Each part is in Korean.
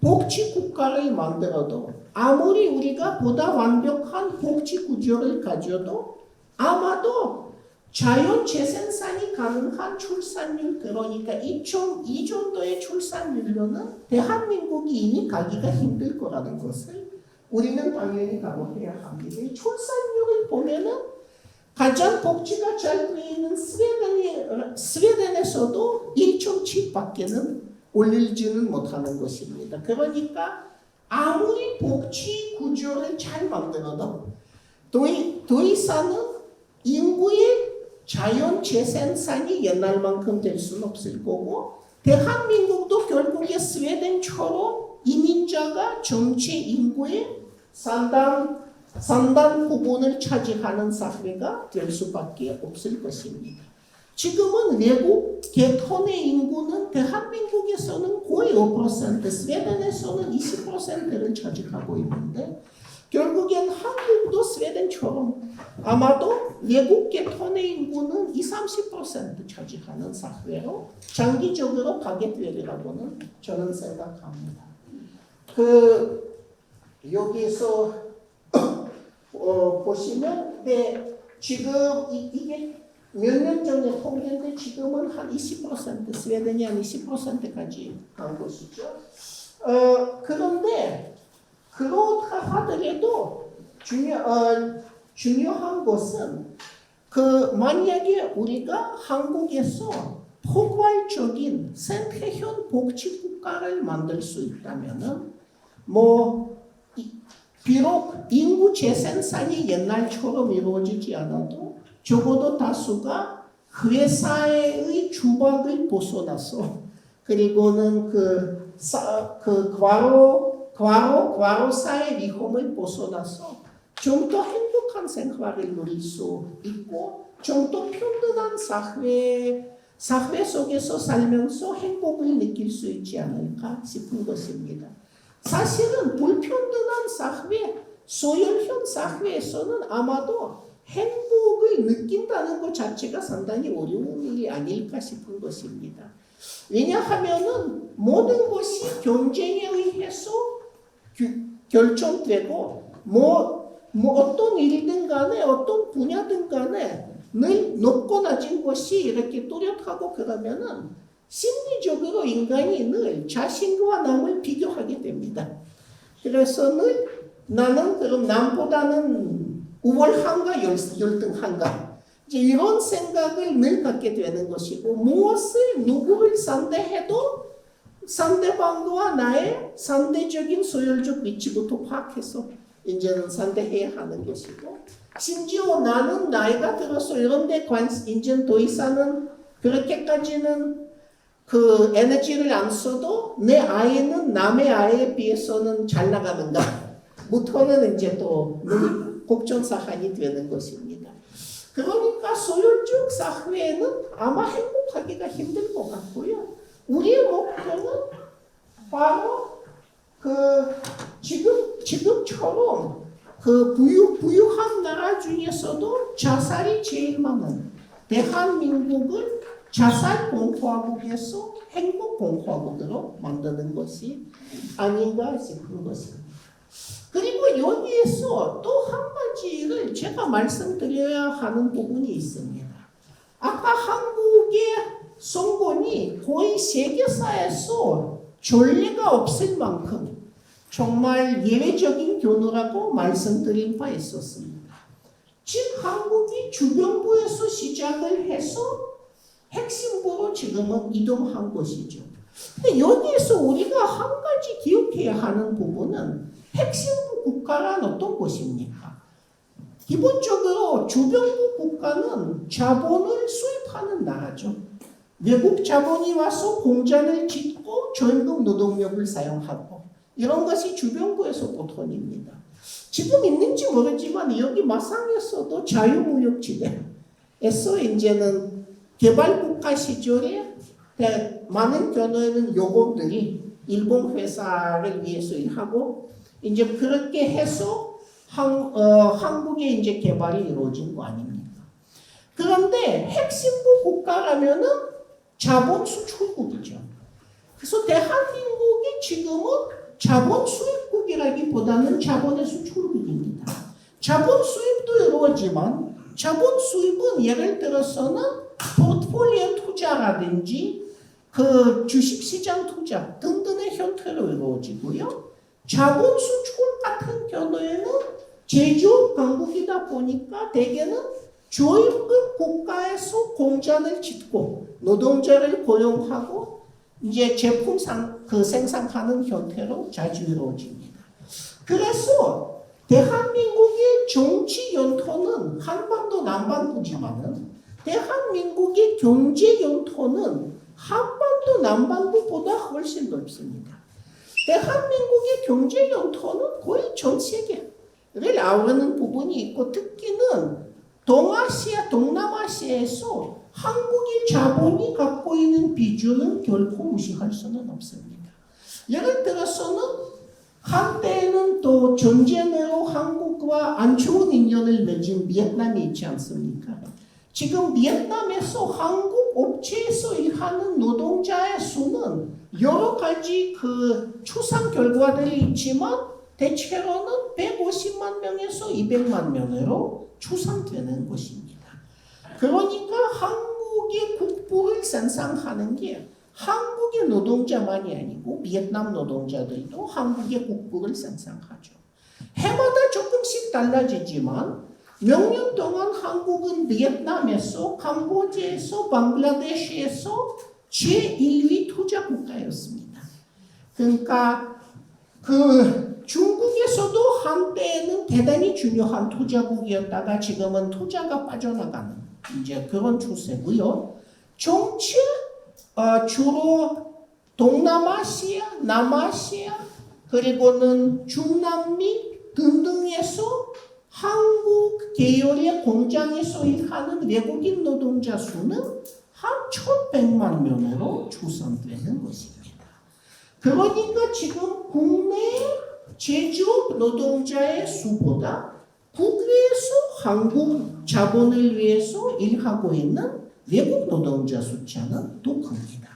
복지 국가를 만들어도 아무리 우리가 보다 완벽한 복지 구조를 가져도 아마도 자연 재생산이 가능한 출산율, 그러니까 이 정도의 출산율로는 대한민국이 이미 가기가 힘들 거라는 것을 우리는 당연히 각오해야 합니다. 출산율을 보면은 가장 복지가 잘 되어 있는 스웨덴에서도 1.7밖에는 올리지는 못하는 것입니다. 그러니까 아무리 복지 구조를 잘 만들어도 더 이상은 인구의 자연 재생산이 옛날만큼 될 수는 없을 거고, 대한민국도 결국에 스웨덴처럼 이민자가 전체 인구의 상당 부분을 차지하는 사회가 될 수밖에 없을 것입니다. 지금은 외국 계통의 인구는 대한민국에서는 거의 5%, 스웨덴에서는 20%를 차지하고 있는데, 결국엔 한국도 스웨덴처럼 아마도 외국 계통의 인구는 20-30% 차지하는 사회로 장기적으로 가게 되리라고는 저는 생각합니다. 여기서 보시면 지금 이게 몇 년 전에 통계인데 지금은 한 20%, 스웨덴이 한 20%까지 간 것이죠. 그런데 그렇다 하더라도 중요한 것은 만약에 우리가 한국에서 포괄적인 생태형 복지 국가를 만들 수 있다면은 비록 인구 재생산이 옛날처럼 이루어지지 않아도 적어도 다수가 회사의 주박을 벗어나서, 그리고는 과로사의 위험을 벗어나서 좀 더 행복한 생활을 누릴 수 있고 좀 더 평등한 사회 속에서 살면서 행복을 느낄 수 있지 않을까 싶은 것입니다. 사실은 불평등한 사회, 소멸형 사회에서는 아마도 행복을 느낀다는 것 자체가 상당히 어려운 일이 아닐까 싶은 것입니다. 왜냐하면은 모든 것이 경쟁에 의해서 결정되고 어떤 일이든 간에 어떤 분야든 간에 늘 높고 낮은 것이 이렇게 뚜렷하고 그러면은 심리적으로 인간이 늘 자신과 남을 비교하게 됩니다. 그래서 늘 나는 그럼 남보다는 우월한가 열등한가 이제 이런 생각을 늘 갖게 되는 것이고, 누구를 상대해도 상대방과 나의 상대적인 소열적 위치부터 파악해서 이제는 상대해야 하는 것이고, 심지어 나는 나이가 들어서 이런 데 이제는 더 이상은 그렇게까지는 에너지를 안 써도 내 아이는 남의 아이에 비해서는 잘 나가는가 부터는 이제 또 걱정사항이 되는 것입니다. 그러니까 소열적 사회는 아마 행복하기가 힘들 것 같고요. 우리의 목표는 바로 지금처럼 부유한 나라 중에서도 자살이 제일 많은 대한민국을 자살공화국에서 행복공화국으로 만드는 것이 아닌가 싶은 것입니다. 그리고 여기에서 또 한 가지를 제가 말씀드려야 하는 부분이 있습니다. 아까 한국의 성공이 거의 세계사에서 전례가 없을 만큼 정말 예외적인 경우라고 말씀드린 바 있었습니다. 즉 한국이 주변부에서 시작을 해서 핵심부로 지금은 이동한 것이죠. 근데 여기에서 우리가 한 가지 기억해야 하는 부분은 핵심부 국가란 어떤 것입니까? 기본적으로 주변부 국가는 자본을 수입하는 나라죠. 외국 자본이 와서 공장을 짓고 전국 노동력을 사용하고 이런 것이 주변부에서 보통입니다. 지금 있는지 모르지만 여기 마상에서도 자유무역지대에서 이제는 개발국가 시절에 많은 경우에는 요원들이 일본 회사를 위해서 일하고 이제 그렇게 해서 한국에 이제 개발이 이루어진 거 아닙니까? 그런데 핵심부 국가라면은 자본 수출국이죠. 그래서 대한민국이 지금은 자본 수입국이라기보다는 자본의 수출국입니다. 자본 수입도 이루어지만 자본 수입은 예를 들어서는 포트폴리오 투자라든지 그 주식시장 투자 등등의 형태로 이루어지고요. 자본 수출 같은 경우에는 제조업 강국이다 보니까 대개는 조임금 국가에서 공장을 짓고 노동자를 고용하고 이제 제품 생산하는 형태로 자주 이루어집니다. 그래서 대한민국의 정치 영토는 한반도 남반구지만은 대한민국의 경제 영토는 한반도 남반구보다 훨씬 넓습니다. 대한민국의 경제 영토는 거의 전 세계를 아우르는 부분이 있고 특히는 동아시아, 동남아시아에서 한국의 자본이 갖고 있는 비중은 결코 무시할 수는 없습니다. 예를 들어서는 한때는 또 전쟁으로 한국과 안 좋은 인연을 맺은 비엔남이 있지 않습니까? 지금 비엔남에서 한국 업체에서 일하는 노동자의 수는 여러 가지 그 추산 결과들이 있지만 대체로는 150만 명에서 200만 명으로 추산되는 것입니다. 그러니까 한국의 국부를 생산하는 게 한국의 노동자만이 아니고 비엔남 노동자들도 한국의 국부를 생산하죠. 해마다 조금씩 달라지지만 몇 년 동안 한국은 비엔남에서, 캄보디아에서, 방글라데시에서 제1위 투자 국가였습니다. 그러니까 그 중국에서도 한때는 대단히 중요한 투자국이었다가 지금은 투자가 빠져나가는 이제 그런 추세고요. 전체 주로 동남아시아, 남아시아 그리고는 중남미 등등에서 한국 계열의 공장에서 일하는 외국인 노동자 수는 한 1,100만 명으로 추산되는 것입니다. 그러니까 지금 국내 제조업 노동자의 수보다 국내에서 한국 자본을 위해서 일하고 있는 외국 노동자 숫자는 더 큽니다.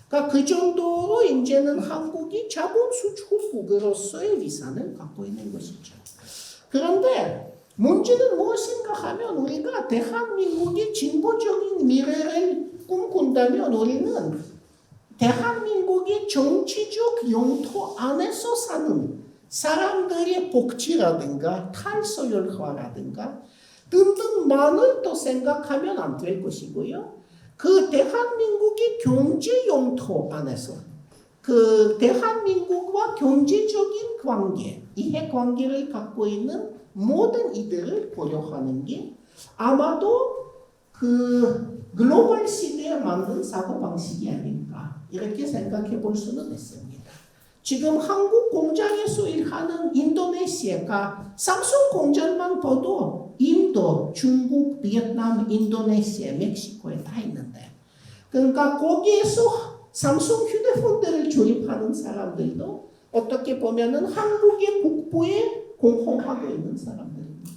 그러니까 그 정도로 이제는 한국이 자본 수출국으로서의 위상을 갖고 있는 것이죠. 그런데 문제는 무엇인가 하면 우리가 대한민국의 진보적인 미래를 꿈꾼다면 우리는 대한민국의 정치적 영토 안에서 사는 사람들의 복지라든가 탈소열화라든가 등등만을 또 생각하면 안 될 것이고요. 그 대한민국의 경제 영토 안에서 그 대한민국과 경제적인 관계, 이해관계를 갖고 있는 모든 이들을 고려하는 게 아마도 그 글로벌 시대에 만든 사고방식이 아닌가 이렇게 생각해 볼 수는 있습니다. 지금 한국 공장에서 일하는 인도네시아가 삼성 공장만 봐도 인도, 중국, 베트남, 인도네시아, 멕시코에 다 있는데 그러니까 거기에서 삼성 휴대폰들을 조립하는 사람들도 어떻게 보면은 한국의 국부에 공헌하고 있는 사람들입니다.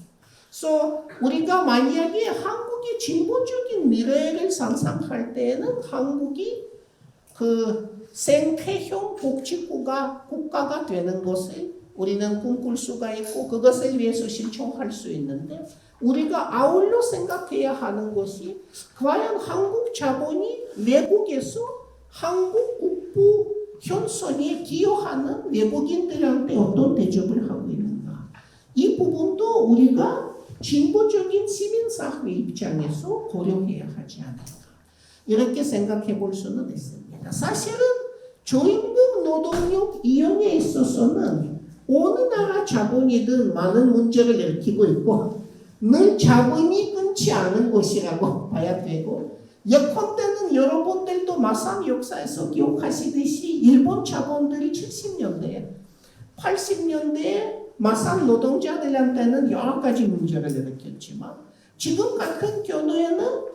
그래서 우리가 만약에 한국의 진보적인 미래를 상상할 때에는 한국이 그 생태형 복지국가가 되는 것을 우리는 꿈꿀 수가 있고 그것을 위해서 신청할 수 있는데 우리가 아울러 생각해야 하는 것이 과연 한국 자본이 외국에서 한국 국부 현선에 기여하는 외국인들한테 어떤 대접을 하고 있는가. 이 부분도 우리가 진보적인 시민사회 입장에서 고려해야 하지 않을까. 이렇게 생각해 볼 수는 있습니다. 사실은 조임금 노동력 이용에 있어서는 어느 나라 자본이든 많은 문제를 일으키고 있고 늘 자본이 끊지 않은 것이라고 봐야 되고 예컨대는 여러분들도 마산 역사에서 기억하시듯이 일본 자본들이 70년대, 80년대에 마산 노동자들한테는 여러 가지 문제를 일으켰지만 지금 같은 경우에는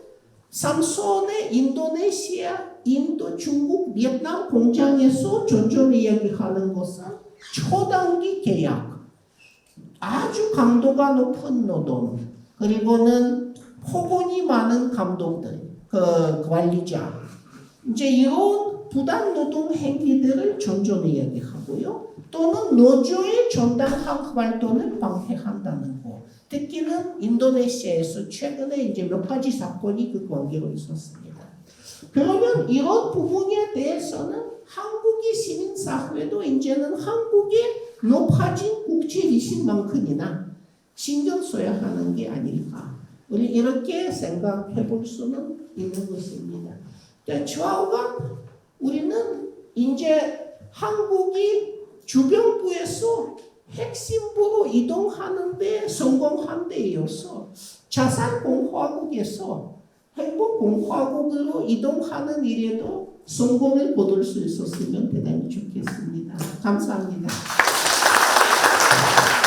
삼손의 인도네시아, 인도, 중국, 베트남 공장에서 점점 이야기하는 것은 초단기 계약, 아주 강도가 높은 노동, 그리고는 폭언이 많은 감독들, 그 관리자, 이제 이런 부당 노동 행위들을 전전해야 하고요. 또는 노조의 정당한 활동을 방해한다는 거. 특히는 인도네시아에서 최근에 이제 몇 가지 사건이 그 관계로 있었습니다. 그러면 이런 부분에 대해서는 한국의 시민사회도 이제는 한국의 높아진 국제리신만큼이나 신경 써야 하는 게 아닐까. 우리 이렇게 생각해 볼 수는 있는 것입니다. 좌우간 우리는 이제 한국이 주변부에서 핵심부로 이동하는 데 성공한 데 이어서 자산공화국에서 행복공화국으로 이동하는 일에도 성공을 거둘 수 있었으면 대단히 좋겠습니다. 감사합니다.